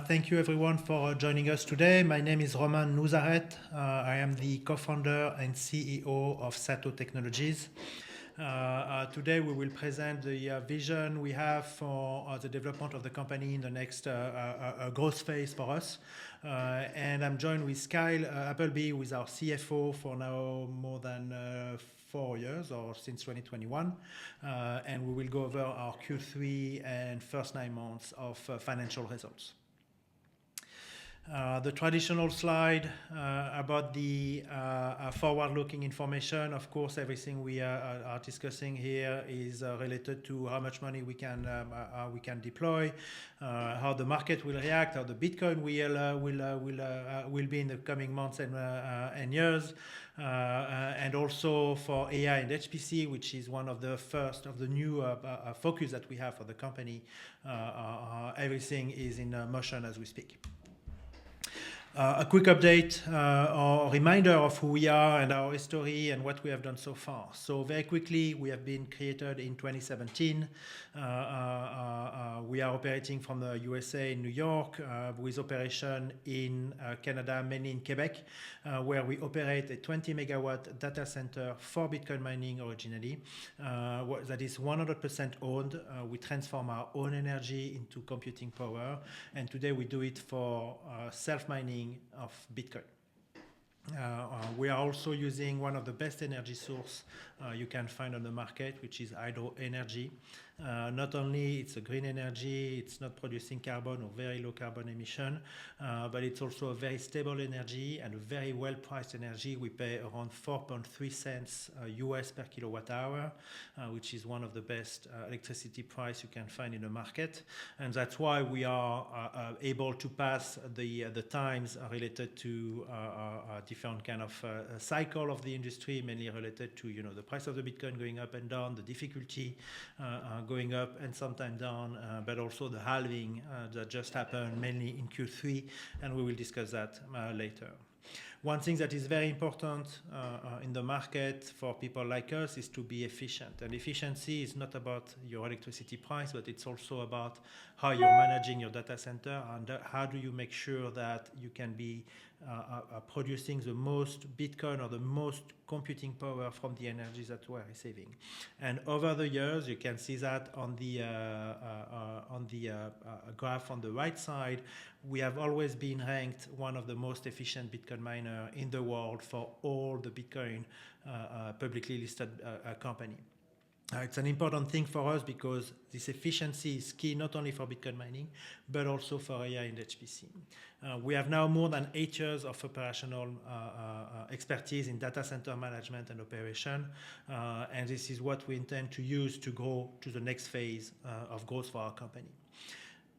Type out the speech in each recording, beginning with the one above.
Thank you everyone for joining us today. My name is Romain Nouzareth. I am the co-founder and CEO of SATO Technologies. Today we will present the vision we have for the development of the company in the next growth phase for us. And I'm joined with Kyle Appleby, who is our CFO for now more than 4 years, or since 2021. And we will go over our Q3 and first 9 months of financial results. The traditional slide about the forward-looking information. Of course, everything we are discussing here is related to how much money we can deploy, how the market will react, how the Bitcoin will be in the coming months and years, and also for AI and HPC, which is one of the first of the new focus that we have for the company. Everything is in motion as we speak. A quick update or reminder of who we are and our history and what we have done so far. So very quickly, we have been created in 2017. We are operating from the USA in New York, with operation in Canada, mainly in Quebec, where we operate a 20 megawatt data center for Bitcoin mining originally. That is 100% owned. We transform our own energy into computing power, and today we do it for self-mining of Bitcoin. We are also using one of the best energy source you can find on the market, which is hydro energy. Not only it's a green energy, it's not producing carbon or very low carbon emission, but it's also a very stable energy and a very well priced energy. We pay around 4.3 cents US per kilowatt hour, which is one of the best electricity price you can find in the market. And that's why we are able to pass the times related to different kind of cycle of the industry, mainly related to the price of the Bitcoin going up and down, the difficulty going up and sometimes down, but also the halving that just happened mainly in Q3, and we will discuss that later. One thing that is very important in the market for people like us is to be efficient. And efficiency is not about your electricity price, but it's also about how you're managing your data center and how do you make sure that you can be producing the most Bitcoin or the most computing power from the energy that we're receiving. And over the years, you can see that on the graph on the right side, we have always been ranked one of the most efficient Bitcoin miner in the world for all the Bitcoin publicly listed company. It's an important thing for us because this efficiency is key not only for Bitcoin mining, but also for AI and HPC. We have now more than 8 years of operational expertise in data center management and operation, and this is what we intend to use to go to the next phase of growth for our company.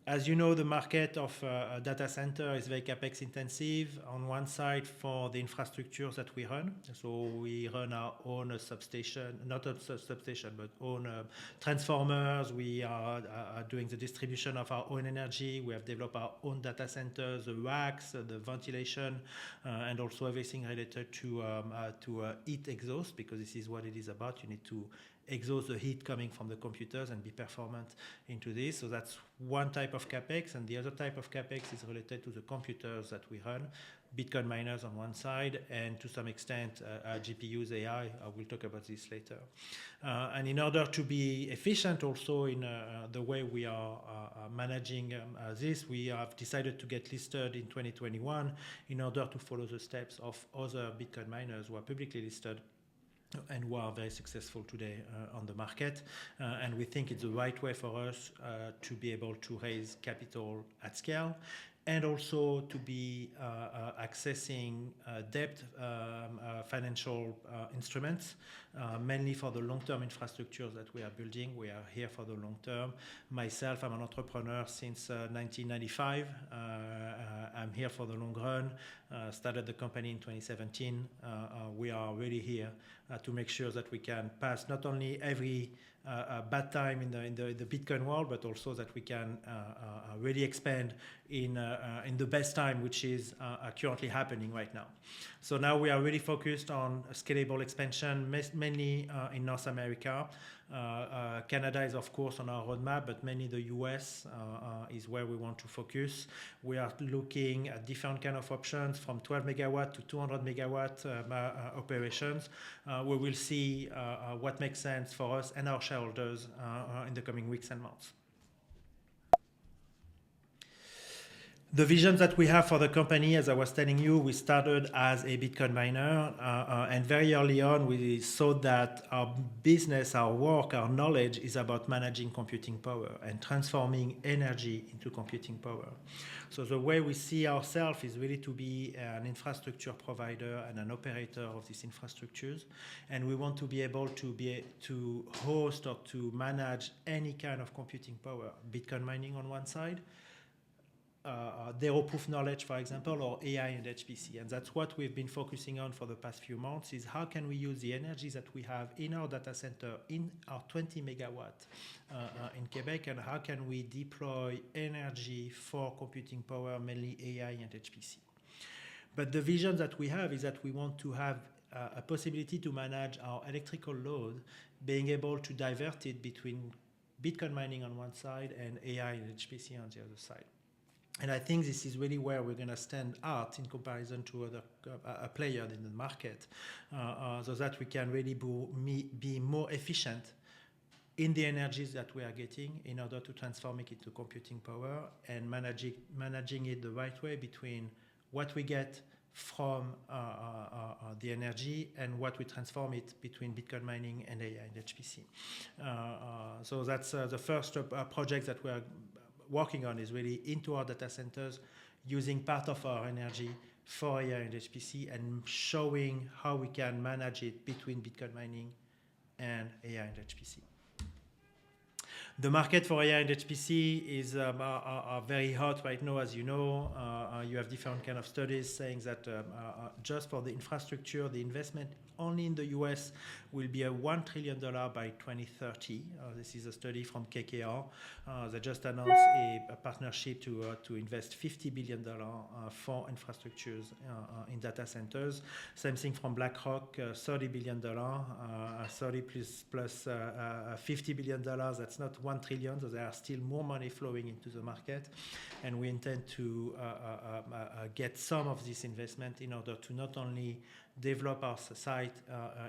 As you know, the market of data center is very capex intensive. On one side, for the infrastructures that we run, so we run our own substation, not a substation, but own transformers. We are doing the distribution of our own energy. We have developed our own data centers, the racks, the ventilation, and also everything related to heat exhaust, because this is what it is about. You need to exhaust the heat coming from the computers and be performant into this. So that's one type of capex, and the other type of capex is related to the computers that we run, Bitcoin miners on one side, and to some extent GPUs, AI. I will talk about this later. And in order to be efficient also in the way we are managing this, we have decided to get listed in 2021 in order to follow the steps of other Bitcoin miners who are publicly listed and who are very successful today on the market. And we think it's the right way for us to be able to raise capital at scale, and also to be accessing debt financial instruments, mainly for the long-term infrastructures that we are building. We are here for the long term. Myself, I'm an entrepreneur since 1995. I'm here for the long run. Started the company in 2017. We are really here to make sure that we can pass not only every bad time in the Bitcoin world, but also that we can really expand in the best time, which is currently happening right now. So now we are really focused on scalable expansion, mainly in North America. Canada is, of course, on our roadmap, but mainly the US is where we want to focus. We are looking at different kind of options from 12 megawatt to 200 megawatt operations. We will see what makes sense for us and our shareholders in the coming weeks and months. The vision that we have for the company, as I was telling you, we started as a Bitcoin miner, and very early on we saw that our business, our work, our knowledge is about managing computing power and transforming energy into computing power. So the way we see ourselves is really to be an infrastructure provider and an operator of these infrastructures, and we want to be able to host or to manage any kind of computing power, Bitcoin mining on one side, zero-proof knowledge, for example, or AI and HPC. And that's what we've been focusing on for the past few months, is how can we use the energy that we have in our data center, in our 20 megawatt in Quebec, and how can we deploy energy for computing power, mainly AI and HPC. But the vision that we have is that we want to have a possibility to manage our electrical load, being able to divert it between Bitcoin mining on one side and AI and HPC on the other side. And I think this is really where we're going to stand out in comparison to other players in the market, so that we can really be more efficient in the energies that we are getting in order to transform it into computing power and managing it the right way between what we get from the energy and what we transform it between Bitcoin mining and AI and HPC. So that's the first project that we are working on, is really into our data centers, using part of our energy for AI and HPC and showing how we can manage it between Bitcoin mining and AI and HPC. The market for AI and HPC is are very hot right now, as you know. You have different kind of studies saying that just for the infrastructure, the investment only in the US will be $1 trillion by 2030. This is a study from KKR. They just announced a partnership to invest $50 billion for infrastructures in data centers. Same thing from BlackRock, $30 billion, 30 plus $50 billion. That's not $1 trillion, so there are still more money flowing into the market, and we intend to get some of this investment in order to not only develop our site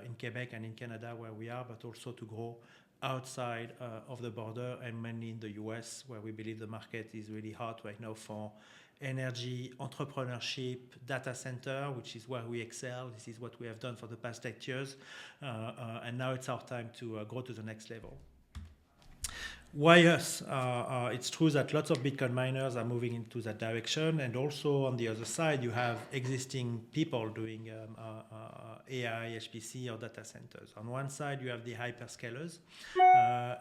in Quebec and in Canada where we are, but also to grow outside of the border and mainly in the US, where we believe the market is really hot right now for energy, entrepreneurship, data center, which is where we excel. This is what we have done for the past 8 years, and now it's our time to go to the next level. Why us? It's true that lots of Bitcoin miners are moving into that direction, and also on the other side, you have existing people doing AI, HPC, or data centers. On one side, you have the hyperscalers,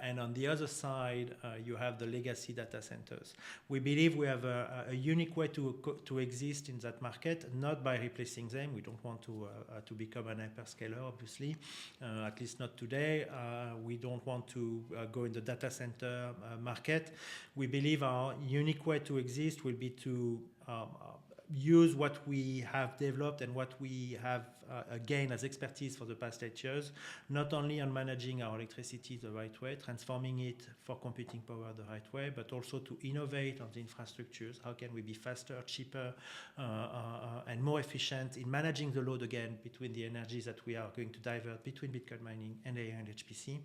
and on the other side, you have the legacy data centers. We believe we have a unique way to exist in that market, not by replacing them. We don't want to become an hyperscaler, obviously, at least not today. We don't want to go in the data center market. We believe our unique way to exist will be to use what we have developed and what we have gained as expertise for the past 8 years, not only on managing our electricity the right way, transforming it for computing power the right way, but also to innovate on the infrastructures. How can we be faster, cheaper, and more efficient in managing the load again between the energies that we are going to divert between Bitcoin mining and AI and HPC,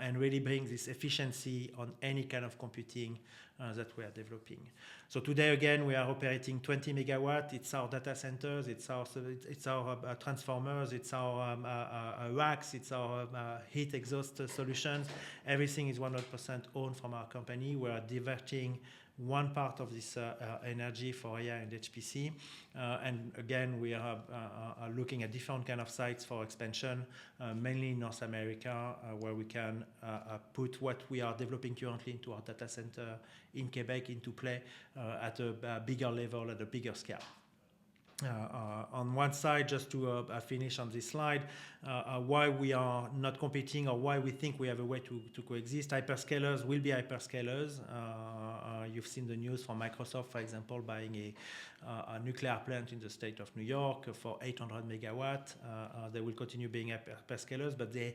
and really bring this efficiency on any kind of computing that we are developing. So today, again, we are operating 20 megawatt. It's our data centers, it's our transformers, it's our racks, it's our heat exhaust solutions. Everything is 100% owned from our company. We are diverting one part of this energy for AI and HPC. And again, we are looking at different kind of sites for expansion, mainly in North America, where we can put what we are developing currently into our data center in Quebec into play at a bigger level, at a bigger scale. On one side, just to finish on this slide, why we are not competing or why we think we have a way to coexist. Hyperscalers will be hyperscalers. You've seen the news from Microsoft, for example, buying a nuclear plant in the state of New York for 800 megawatt. They will continue being hyperscalers, but the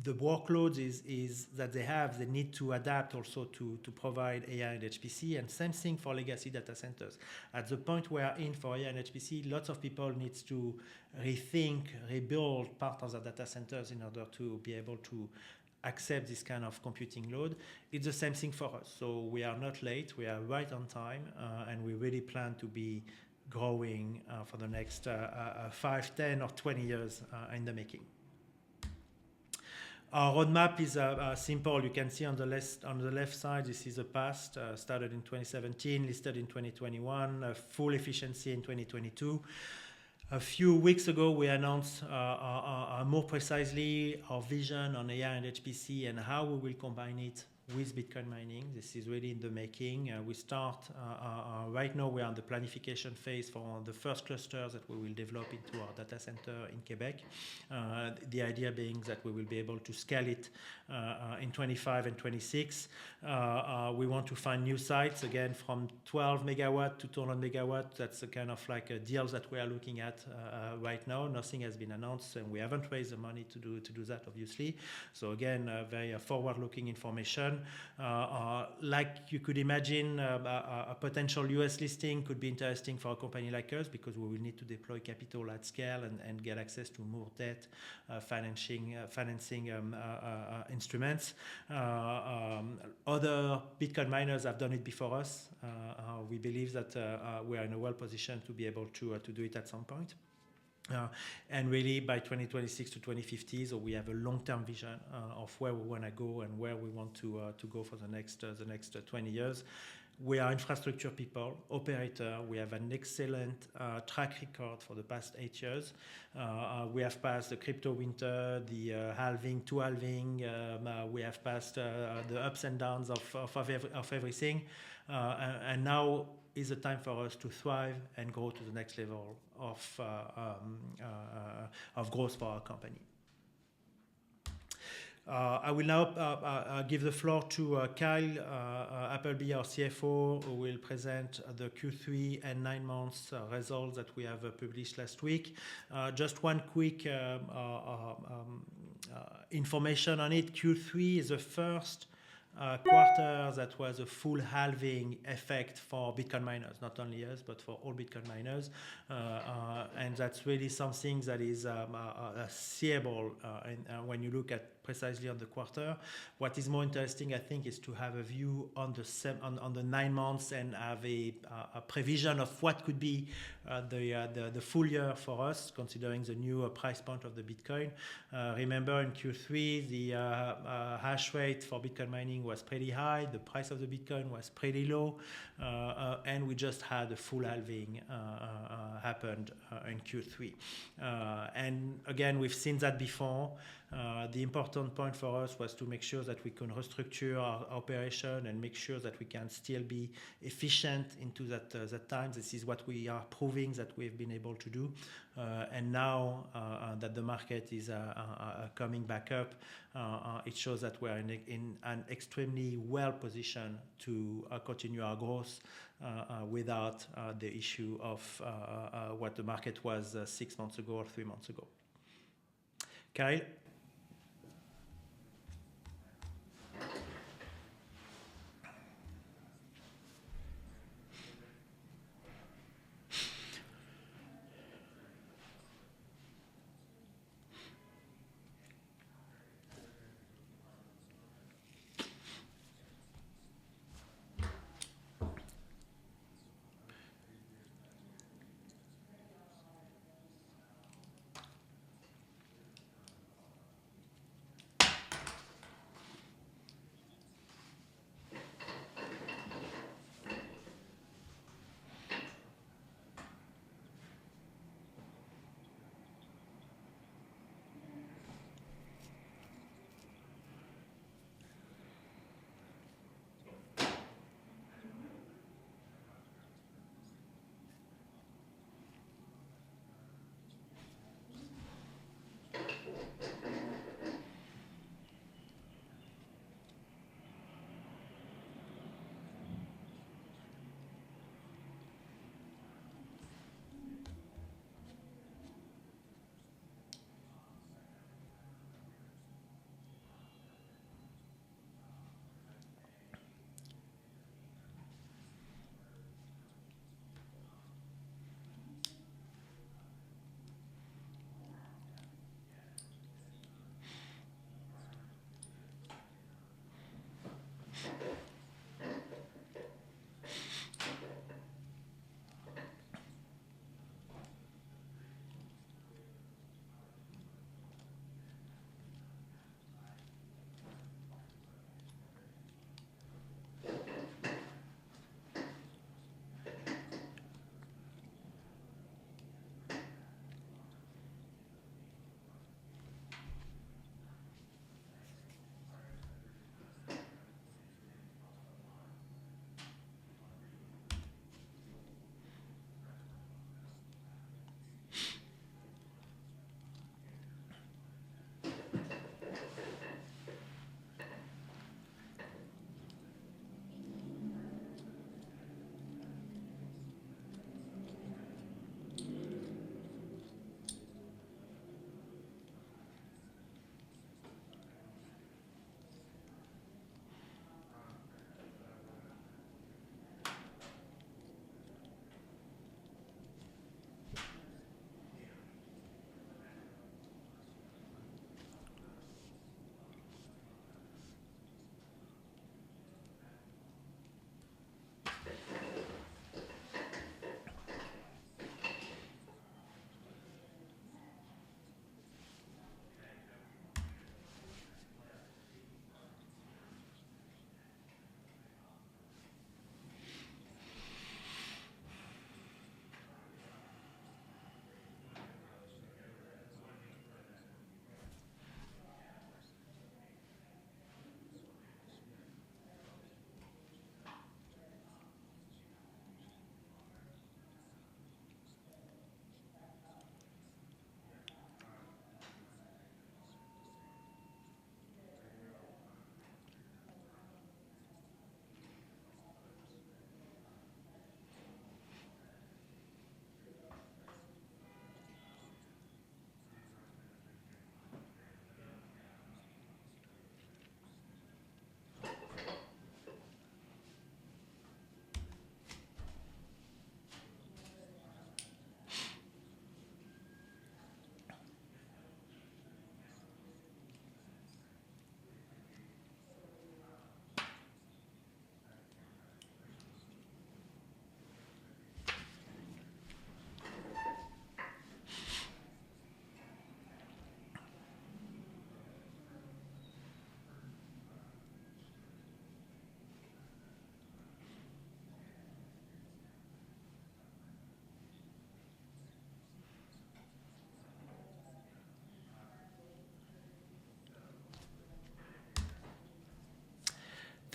workload is that they need to adapt also to provide AI and HPC, and same thing for legacy data centers. At the point we are in for AI and HPC, lots of people need to rethink, rebuild part of the data centers in order to be able to accept this kind of computing load. It's the same thing for us. So we are not late, we are right on time, and we really plan to be growing for the next 5, 10, or 20 years in the making. Our roadmap is simple. You can see on the left side, this is the past, started in 2017, listed in 2021, full efficiency in 2022. A few weeks ago, we announced more precisely our vision on AI and HPC and how we will combine it with Bitcoin mining. This is really in the making. We start right now. We are in the planification phase for the first clusters that we will develop into our data center in Quebec. The idea being that we will be able to scale it in 25 and 26. We want to find new sites again from 12 megawatt to 200 megawatt. That's the kind of like deals that we are looking at right now. Nothing has been announced, and we haven't raised the money to do that, obviously. So again, very forward-looking information. Like you could imagine, a potential US listing could be interesting for a company like us because we will need to deploy capital at scale and get access to more debt, financing instruments. Other Bitcoin miners have done it before us. We believe that we are in a well position to be able to do it at some point. And really by 2026 to 2050, so we have a long-term vision of where we want to go and where we want to go for the next 20 years. We are infrastructure people, operator. We have an excellent track record for the past 8 years. We have passed the crypto winter, the halving, we have passed the ups and downs of everything. And now is the time for us to thrive and go to the next level of growth for our company. I will now give the floor to Kyle Appleby, our CFO, who will present the Q3 and 9 months results that we have published last week. Just one quick information on it. Q3 is the first quarter that was a full halving effect for Bitcoin miners, not only us, but for all Bitcoin miners. And that's really something that is seeable when you look at precisely on the quarter. What is more interesting, I think, is to have a view on the 9 months and have a prevision of what could be the full year for us, considering the new price point of the Bitcoin. Remember, in Q3, the hash rate for Bitcoin mining was pretty high. The price of the Bitcoin was pretty low, and we just had a full halving happened in Q3. And again, we've seen that before. The important point for us was to make sure that we can restructure our operation and make sure that we can still be efficient into that time. This is what we are proving that we've been able to do. And now that the market is coming back up, it shows that we're in an extremely well position to continue our growth without the issue of what the market was 6 months ago or 3 months ago. Kyle?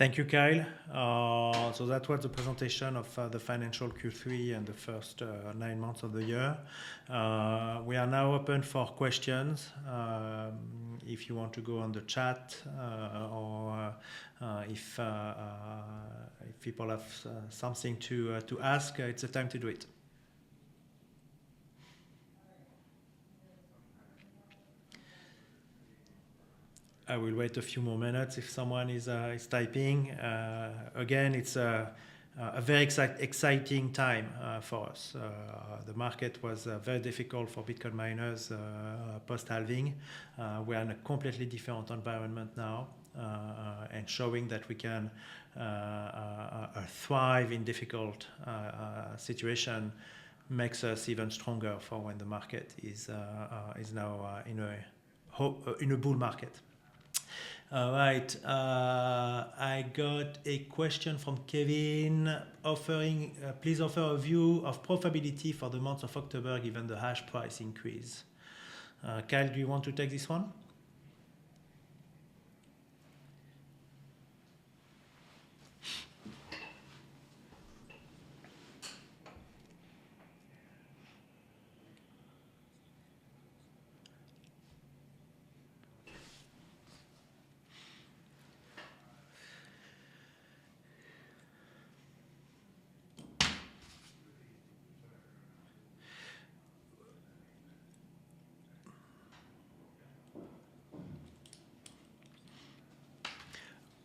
Thank you, Kyle. So that was the presentation of the financial Q3 and the first 9 months of the year. We are now open for questions. If you want to go on the chat or if people have something to ask, it's the time to do it. I will wait a few more minutes if someone is typing. Again, it's a very exciting time for us. The market was very difficult for Bitcoin miners post-halving. We are in a completely different environment now and showing that we can thrive in difficult situation makes us even stronger for when the market is now in a bull market. All right, I got a question from Kevin offering, please offer a view of profitability for the month of October given the hash price increase. Kyle, do you want to take this one?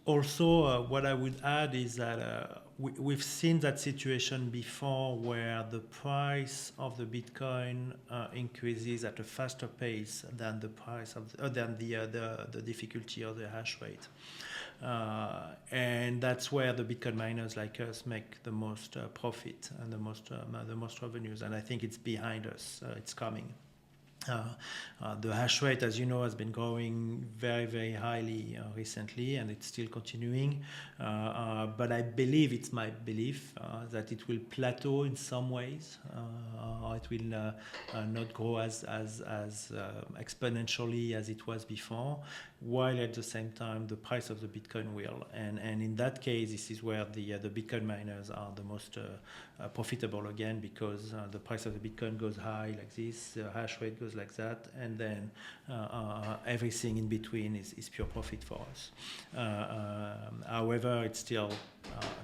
Also, what I would add is that we've seen that situation before where the price of the Bitcoin increases at a faster pace than the price of the difficulty of the hash rate. And that's where the Bitcoin miners like us make the most profit and the most revenues. And I think it's behind us. It's coming. The hash rate, as you know, has been growing very, very highly recently, and it's still continuing. But I believe, it's my belief, that it will plateau in some ways. It will not grow as exponentially as it was before, while at the same time the price of the Bitcoin will. And in that case, this is where the Bitcoin miners are the most profitable again, because the price of the Bitcoin goes high like this, the hash rate goes like that, and then everything in between is pure profit for us. However, it's still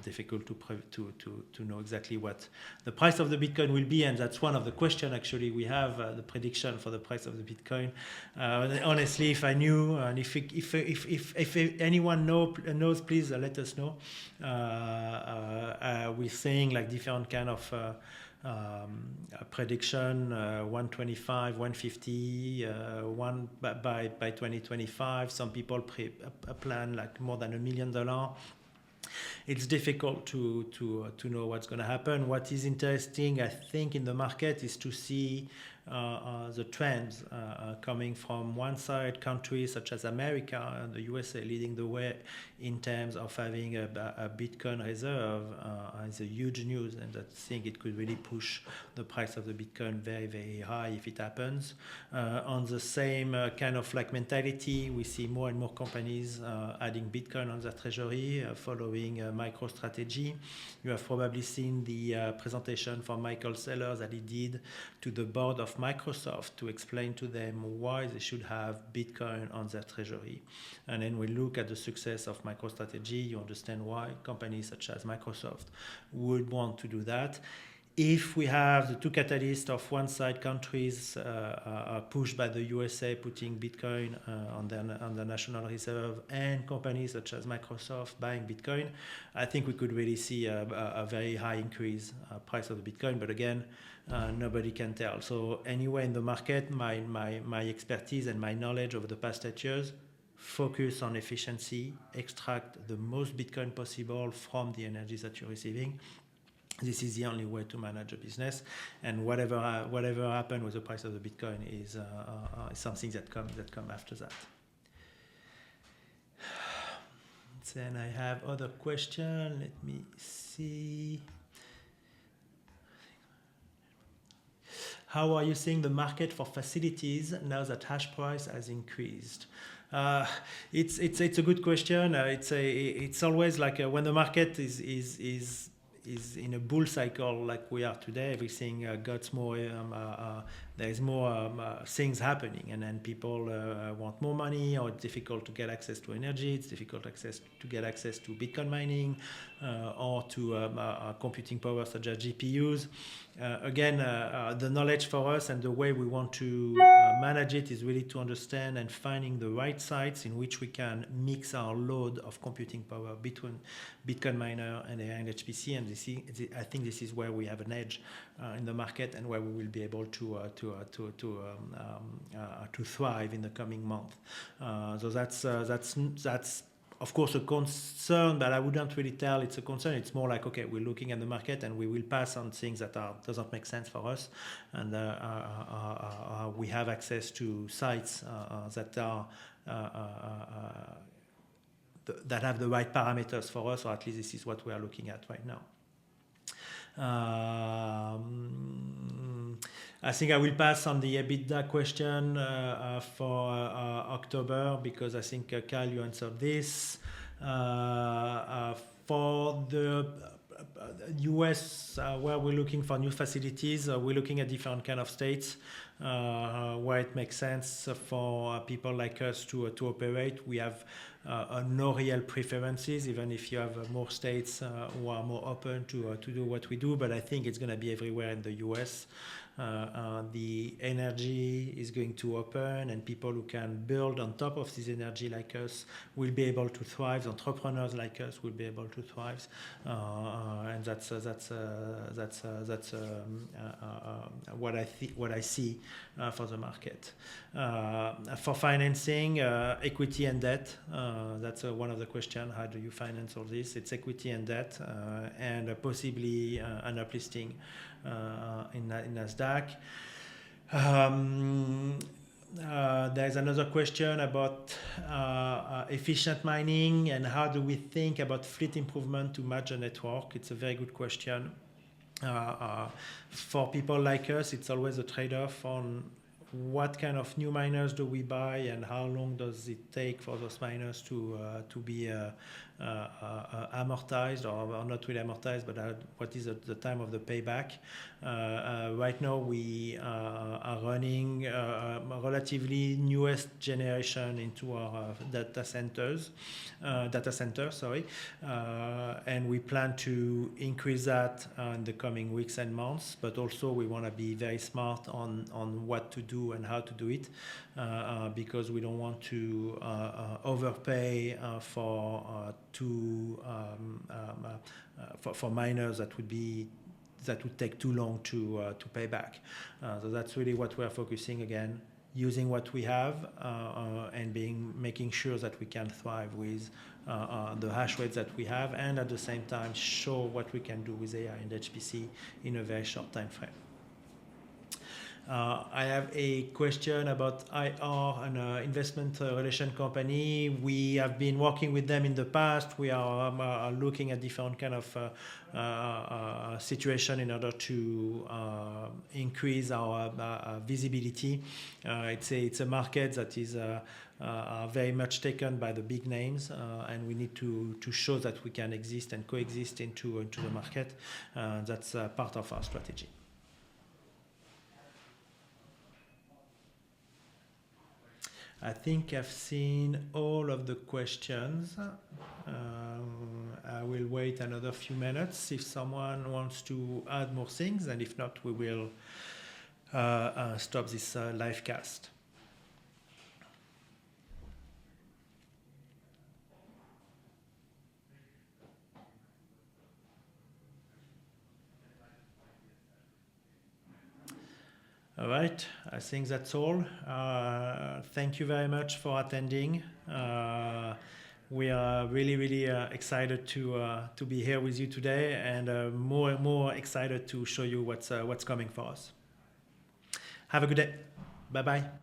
difficult to know exactly what the price of the Bitcoin will be, and that's one of the questions actually we have, the prediction for the price of the Bitcoin. Honestly, if I knew, and if anyone knows, please let us know. We're saying like different kind of prediction, 125, 150, one by 2025. Some people plan like more than $1 million. It's difficult to know what's going to happen. What is interesting, I think, in the market is to see the trends coming from one side, countries such as America and the USA leading the way in terms of having a Bitcoin reserve is a huge news, and I think it could really push the price of the Bitcoin very, very high if it happens. On the same kind of like mentality, we see more and more companies adding Bitcoin on their treasury, following MicroStrategy. You have probably seen the presentation from Michael Saylor that he did to the board of Microsoft to explain to them why they should have Bitcoin on their treasury. And then we look at the success of MicroStrategy, you understand why companies such as Microsoft would want to do that. If we have the two catalysts of one side, countries pushed by the USA putting Bitcoin on the national reserve, and companies such as Microsoft buying Bitcoin, I think we could really see a very high increase price of the Bitcoin. But again, nobody can tell. So anyway, in the market, my expertise and my knowledge over the past 8 years, focus on efficiency, extract the most Bitcoin possible from the energy that you're receiving. This is the only way to manage a business, and whatever happens with the price of the Bitcoin is something that come after that. Then I have other question. Let me see. How are you seeing the market for facilities now that hash price has increased? It's a good question. It's always like when the market is in a bull cycle like we are today. Everything got more. There is more things happening, and then people want more money, or it's difficult to get access to energy. It's difficult to get access to Bitcoin mining or to computing power such as GPUs. Again, the knowledge for us and the way we want to manage it is really to understand and finding the right sites in which we can mix our load of computing power between Bitcoin miner and AI and HPC. And I think this is where we have an edge in the market, and where we will be able to thrive in the coming month. So that's of course a concern, but I wouldn't really tell it's a concern. It's more like, okay, we're looking at the market and we will pass on things that doesn't make sense for us, and we have access to sites that are that have the right parameters for us, or at least this is what we are looking at right now. I think I will pass on the EBITDA question for October, because I think Kyle, you answered this. For the US, where we're looking for new facilities, we're looking at different kind of states where it makes sense for people like us to operate. We have no real preferences, even if you have more states who are more open to do what we do. But I think it's going to be everywhere in the US. The energy is going to open, and people who can build on top of this energy like us will be able to thrive. Entrepreneurs like us will be able to thrive, and that's what I see for the market. For financing, equity and debt, that's one of the questions. How do you finance all this? It's equity and debt, and possibly an uplisting in NASDAQ. There's another question about efficient mining and how do we think about fleet improvement to match the network. It's a very good question. For people like us, it's always a trade-off on what kind of new miners do we buy, and how long does it take for those miners to be amortized, or not really amortized, but what is the time of the payback. Right now we are running relatively newest generation into our data center, and we plan to increase that in the coming weeks and months. But also we want to be very smart on what to do and how to do it, because we don't want to overpay for miners that would take too long to pay back. So that's really what we are focusing, again, using what we have and making sure that we can thrive with the hash rates that we have, and at the same time show what we can do with AI and HPC in a very short time frame. I have a question about IR, an investment relation company. We have been working with them in the past. We are looking at different kind of situation in order to increase our visibility. It's a market that is very much taken by the big names, and we need to show that we can exist and coexist into the market. That's part of our strategy. I think I've seen all of the questions. I will wait another few minutes if someone wants to add more things, and if not, we will stop this live cast. All right, I think that's all. Thank you very much for attending. We are really excited to be here with you today, and more and more excited to show you what's coming for us. Have a good day. Bye-bye.